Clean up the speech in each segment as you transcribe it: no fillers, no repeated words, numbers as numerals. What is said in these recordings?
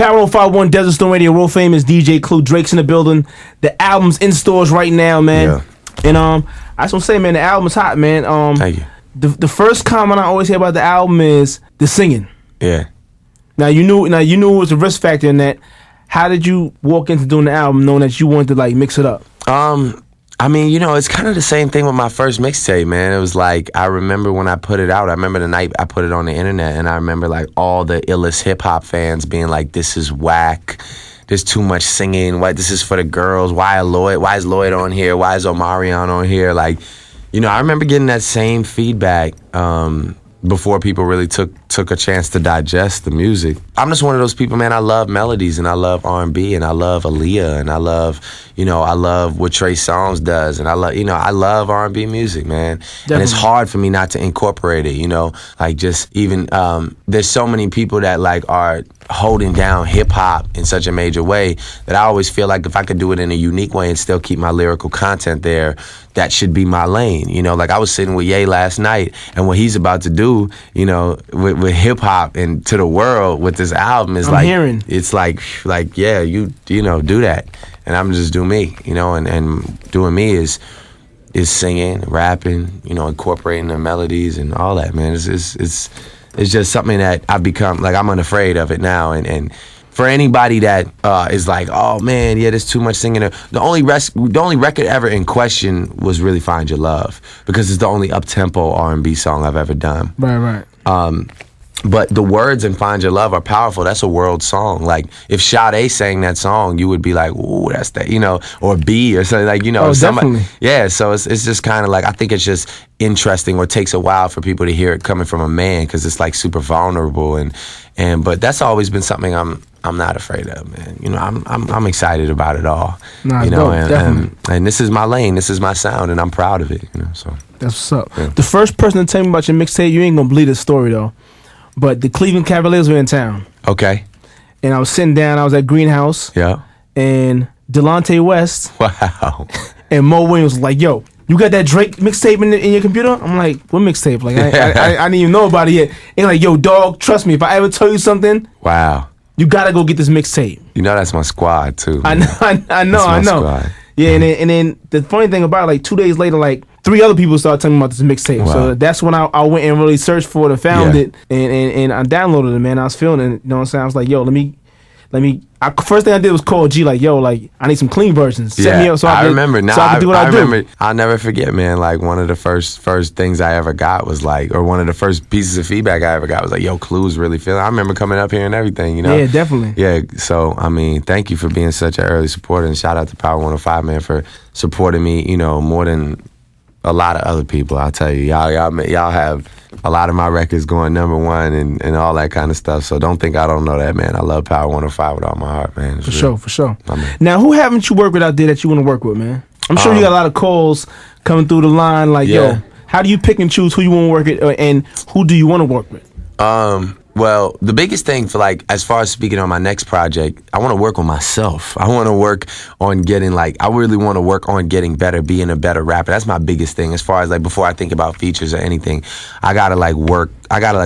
Power 1051 Desert Storm Radio, world famous DJ Clue. Drake's in the building. The album's in stores right now, man. Yeah. And I just want to say, man, the album's hot, man. Thank you. The first comment I always hear about the album is the singing. Yeah. Now you knew it was a risk factor in that. How did you walk into doing the album knowing that you wanted to like mix it up? I mean, you know, it's kind of the same thing with my first mixtape, man. It was like, I remember when I put it out, I remember the night I put it on the internet, and I remember like all the illest hip hop fans being like, this is whack. There's too much singing. Why, this is for the girls. Why is Lloyd on here? Why is Omarion on here? Like, you know, I remember getting that same feedback before people really took a chance to digest the music. I'm just one of those people, man. I love melodies, and I love R&B, and I love Aaliyah, and I love what Trey Songz does, and I love R&B music, man. Definitely. And it's hard for me not to incorporate it, you know, like just even there's so many people that like are holding down hip hop in such a major way that I always feel like if I could do it in a unique way and still keep my lyrical content there, that should be my lane. You know, like I was sitting with Ye last night, and what he's about to do, you know, with hip hop and to the world with this album is it's like yeah, you know, do that, and I'm just do me, you know, and doing me is singing, rapping, you know, incorporating the melodies and all that, man. It's just something that I've become, like, I'm unafraid of it now. And for anybody that is like, oh, man, yeah, there's too much singing. The only record ever in question was really Find Your Love, because it's the only up-tempo R&B song I've ever done. Right. But the words in Find Your Love are powerful. That's a world song. Like, if Sade sang that song, you would be like, ooh, that's that, you know, or B or something, like, you know. Oh, definitely. Yeah, so it's just kind of like, I think it's just interesting, or takes a while for people to hear it coming from a man, because it's like super vulnerable, but that's always been something I'm not afraid of, man. You know, I'm excited about it all. Nah, you know, definitely. And this is my lane, this is my sound, and I'm proud of it, you know, so. That's what's up. Yeah. The first person to tell me about your mixtape, you ain't gonna believe this story though, but the Cleveland Cavaliers were in town. Okay. And I was sitting down, I was at Greenhouse. Yeah. And Delonte West. Wow. And Mo Williams was like, yo, you got that Drake mixtape in your computer? I'm like, what mixtape? Like, I didn't even know about it yet. And like, yo, dog, trust me, if I ever tell you something, wow, you gotta go get this mixtape. You know that's my squad too. Man. I know. Squad. Yeah, and then the funny thing about it, like 2 days later, like 3 other people started talking about this mixtape. Wow. So that's when I went and really searched for it and found it, and I downloaded it, man. I was feeling it, you know what I'm saying? I was like, yo, let me. First thing I did was call G, like, yo, like, I need some clean versions. Set me up so I remember. Now, so I can do what I do. Remember. I'll never forget, man. Like, one of the first things I ever got was like, or one of the first pieces of feedback I ever got was like, yo, Clue's really feeling. I remember coming up here and everything, you know. Yeah, definitely. Yeah. So I mean, thank you for being such an early supporter, and shout out to Power 105, man, for supporting me. You know, more than a lot of other people. I'll tell you, y'all have a lot of my records going #1 and all that kind of stuff. So don't think I don't know that, man. I love Power 105 with all my heart, man. It's For sure. I mean, now, who haven't you worked with out there that you want to work with, man? I'm sure you got a lot of calls coming through the line, like, yo, how do you pick and choose who you want to work with, and who do you want to work with? Well, the biggest thing for, like, as far as speaking on my next project, I want to work on myself. I want to work on getting, like, I really want to work on getting better, being a better rapper. That's my biggest thing. As far as, like, before I think about features or anything, I gotta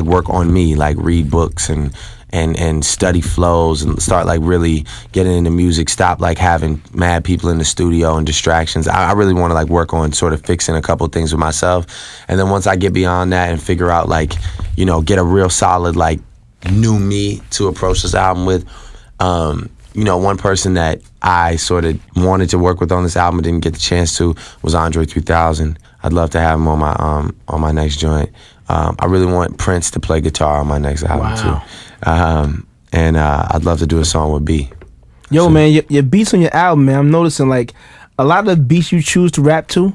work on me, like, read books and study flows and start, like, really getting into music. Stop, like, having mad people in the studio and distractions. I really want to, like, work on sort of fixing a couple things with myself. And then once I get beyond that and figure out, like, you know, get a real solid, like, new me to approach this album with. You know, one person that I sort of wanted to work with on this album, didn't get the chance to, was Andre 3000. I'd love to have him on my next joint. I really want Prince to play guitar on my next album too. And I'd love to do a song with B. Yo, so, man, your beats on your album, man, I'm noticing, like, a lot of the beats you choose to rap to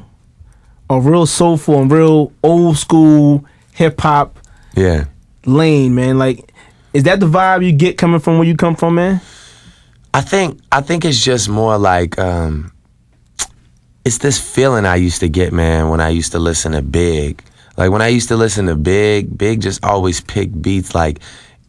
are real soulful and real old school hip hop lane, man. Like, is that the vibe you get coming from where you come from, man? I think it's just more like it's this feeling I used to get, man, when I used to listen to Big. Like, when I used to listen to Big just always picked beats like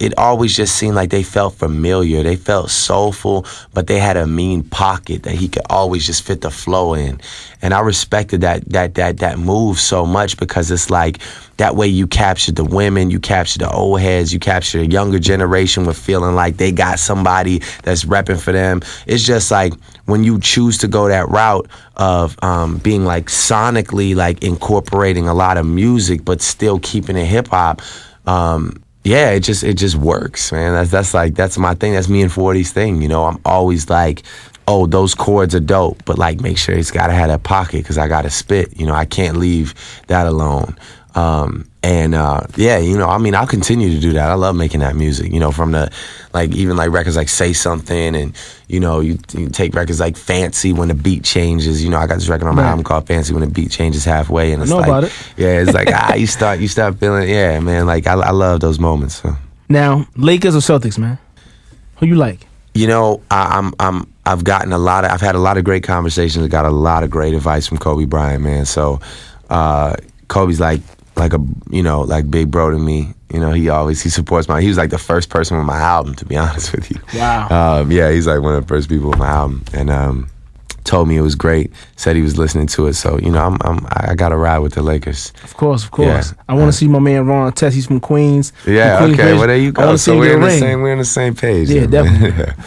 it always just seemed like they felt familiar. They felt soulful, but they had a mean pocket that he could always just fit the flow in. And I respected that move so much, because it's like that way you captured the women, you captured the old heads, you captured a younger generation with feeling like they got somebody that's repping for them. It's just like when you choose to go that route of being like sonically like incorporating a lot of music but still keeping it hip hop. Yeah, it just works, man. That's my thing. That's me and 40's thing. You know, I'm always like, oh, those chords are dope, but like make sure he's gotta have that pocket, because I gotta spit. You know, I can't leave that alone. Yeah, you know, I mean, I'll continue to do that. I love making that music, you know, from the, like, even like records like Say Something, and, you know, you take records like Fancy when the beat changes. You know, I got this record on my album called Fancy when the beat changes halfway, and it's like, about it. Yeah, it's like, you start feeling, yeah, man, like, I love those moments. So. Now, Lakers or Celtics, man? Who you like? You know, I've had a lot of great conversations. I got a lot of great advice from Kobe Bryant, man. So, Kobe's like a, you know, like big bro to me. You know, he supports he was like the first person with my album, to be honest with you. Wow. Yeah, he's like one of the first people with my album, and told me it was great. Said he was listening to it. So, you know, I got to ride with the Lakers. Of course. Yeah. I want to see my man Ron Test. He's from Queens. Yeah. From Queens, okay. Well, there you go. So we're on the same page. Yeah, then, definitely.